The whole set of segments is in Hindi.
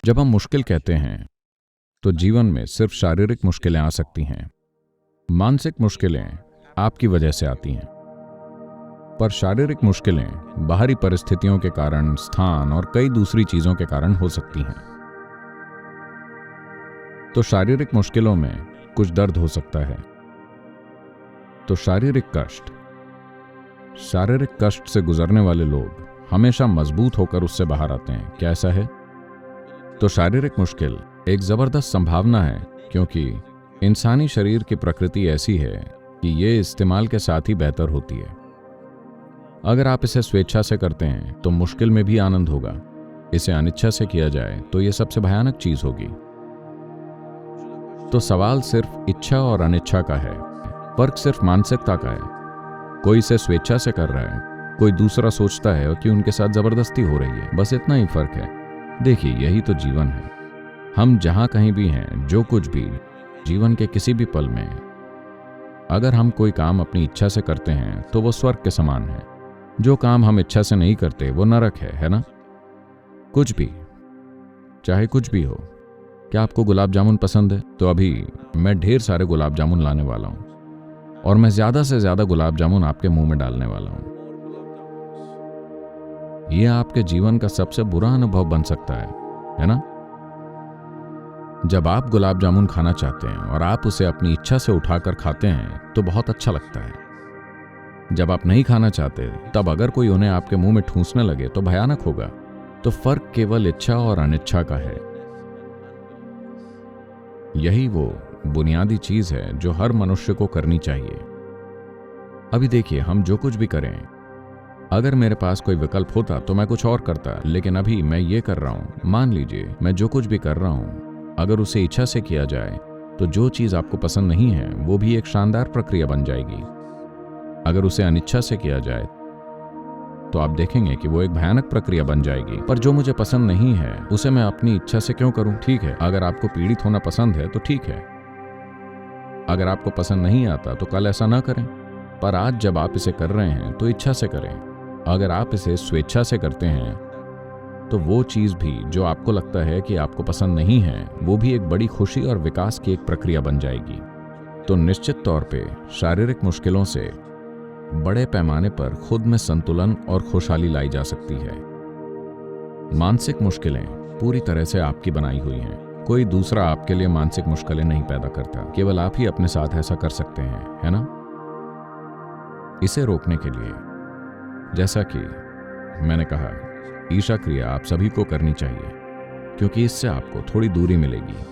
जब हम मुश्किल कहते हैं तो जीवन में सिर्फ शारीरिक मुश्किलें आ सकती हैं। मानसिक मुश्किलें आपकी वजह से आती हैं, पर शारीरिक मुश्किलें बाहरी परिस्थितियों के कारण, स्थान और कई दूसरी चीजों के कारण हो सकती हैं। तो शारीरिक मुश्किलों में कुछ दर्द हो सकता है। तो शारीरिक कष्ट से गुजरने वाले लोग हमेशा मजबूत होकर उससे बाहर आते हैं। क्या ऐसा है? तो शारीरिक मुश्किल एक जबरदस्त संभावना है, क्योंकि इंसानी शरीर की प्रकृति ऐसी है कि ये इस्तेमाल के साथ ही बेहतर होती है। अगर आप इसे स्वेच्छा से करते हैं तो मुश्किल में भी आनंद होगा। इसे अनिच्छा से किया जाए तो यह सबसे भयानक चीज होगी। तो सवाल सिर्फ इच्छा और अनिच्छा का है। फर्क सिर्फ मानसिकता का है। कोई इसे स्वेच्छा से कर रहा है, कोई दूसरा सोचता है कि उनके साथ जबरदस्ती हो रही है। बस इतना ही फर्क है। देखिए, यही तो जीवन है। हम जहां कहीं भी हैं, जो कुछ भी, जीवन के किसी भी पल में, अगर हम कोई काम अपनी इच्छा से करते हैं तो वो स्वर्ग के समान है। जो काम हम इच्छा से नहीं करते वो नरक है ना? कुछ भी, चाहे कुछ भी हो। क्या आपको गुलाब जामुन पसंद है? तो अभी मैं ढेर सारे गुलाब जामुन लाने वाला हूं और मैं ज्यादा से ज्यादा गुलाब जामुन आपके मुंह में डालने वाला हूं। यह आपके जीवन का सबसे बुरा अनुभव बन सकता है ना? जब आप गुलाब जामुन खाना चाहते हैं और आप उसे अपनी इच्छा से उठाकर खाते हैं तो बहुत अच्छा लगता है। जब आप नहीं खाना चाहते, तब अगर कोई उन्हें आपके मुंह में ठूंसने लगे तो भयानक होगा। तो फर्क केवल इच्छा और अनिच्छा का है। यही वो बुनियादी चीज है जो हर मनुष्य को करनी चाहिए। अभी देखिए, हम जो कुछ भी करें, अगर मेरे पास कोई विकल्प होता तो मैं कुछ और करता, लेकिन अभी मैं ये कर रहा हूं। मान लीजिए, मैं जो कुछ भी कर रहा हूं, अगर उसे इच्छा से किया जाए तो जो चीज आपको पसंद नहीं है वो भी एक शानदार प्रक्रिया बन जाएगी। अगर उसे अनिच्छा से किया जाए तो आप देखेंगे कि वो एक भयानक प्रक्रिया बन जाएगी। पर जो मुझे पसंद नहीं है उसे मैं अपनी इच्छा से क्यों करूं? ठीक है, अगर आपको पीड़ित होना पसंद है तो ठीक है। अगर आपको पसंद नहीं आता तो कल ऐसा ना करें। पर आज जब आप इसे कर रहे हैं तो इच्छा से करें। अगर आप इसे स्वेच्छा से करते हैं तो वो चीज भी जो आपको लगता है कि आपको पसंद नहीं है, वो भी एक बड़ी खुशी और विकास की एक प्रक्रिया बन जाएगी। तो निश्चित तौर पे शारीरिक मुश्किलों से बड़े पैमाने पर खुद में संतुलन और खुशहाली लाई जा सकती है। मानसिक मुश्किलें पूरी तरह से आपकी बनाई हुई हैं। कोई दूसरा आपके लिए मानसिक मुश्किलें नहीं पैदा करता। केवल आप ही अपने साथ ऐसा कर सकते हैं, है ना? इसे रोकने के लिए, जैसा कि मैंने कहा, ईर्ष्या क्रिया आप सभी को करनी चाहिए, क्योंकि इससे आपको थोड़ी दूरी मिलेगी।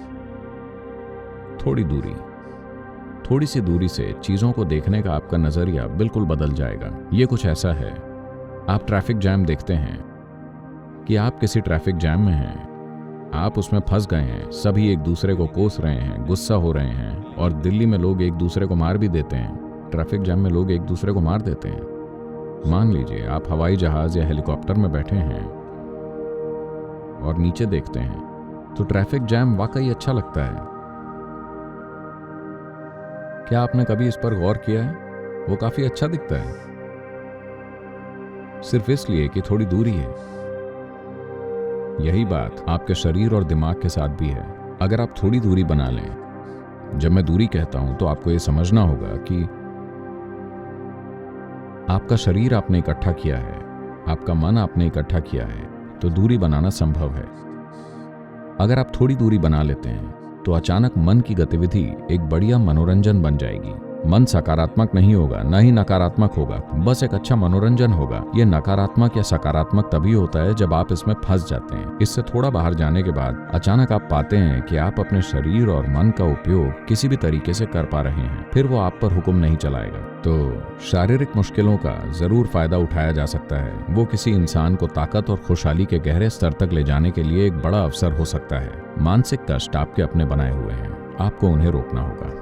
थोड़ी सी दूरी से चीजों को देखने का आपका नजरिया बिल्कुल बदल जाएगा। ये कुछ ऐसा है, आप ट्रैफिक जैम देखते हैं कि आप किसी ट्रैफिक जैम में हैं, आप उसमें फंस गए हैं, सभी एक दूसरे को कोस रहे हैं, गुस्सा हो रहे हैं, और दिल्ली में लोग एक दूसरे को मार भी देते हैं। ट्रैफिक जैम में लोग एक दूसरे को मार देते हैं। मान लीजिए आप हवाई जहाज या हेलीकॉप्टर में बैठे हैं और नीचे देखते हैं तो ट्रैफिक जैम वाकई अच्छा लगता है। क्या आपने कभी इस पर गौर किया है? वो काफी अच्छा दिखता है, सिर्फ इसलिए कि थोड़ी दूरी है। यही बात आपके शरीर और दिमाग के साथ भी है। अगर आप थोड़ी दूरी बना लें, जब मैं दूरी कहता हूं तो आपको यह समझना होगा कि आपका शरीर आपने इकट्ठा किया है, आपका मन आपने इकट्ठा किया है, तो दूरी बनाना संभव है। अगर आप थोड़ी दूरी बना लेते हैं तो अचानक मन की गतिविधि एक बढ़िया मनोरंजन बन जाएगी। मन सकारात्मक नहीं होगा, न ही नकारात्मक होगा, बस एक अच्छा मनोरंजन होगा। यह नकारात्मक या सकारात्मक तभी होता है जब आप इसमें फंस जाते हैं। इससे थोड़ा बाहर जाने के बाद अचानक आप पाते हैं कि आप अपने शरीर और मन का उपयोग किसी भी तरीके से कर पा रहे हैं। फिर वो आप पर हुक्म नहीं चलाएगा। तो शारीरिक मुश्किलों का जरूर फायदा उठाया जा सकता है। वो किसी इंसान को ताकत और खुशहाली के गहरे स्तर तक ले जाने के लिए एक बड़ा अवसर हो सकता है। मानसिक कष्ट आपके अपने बनाए हुए हैं, आपको उन्हें रोकना होगा।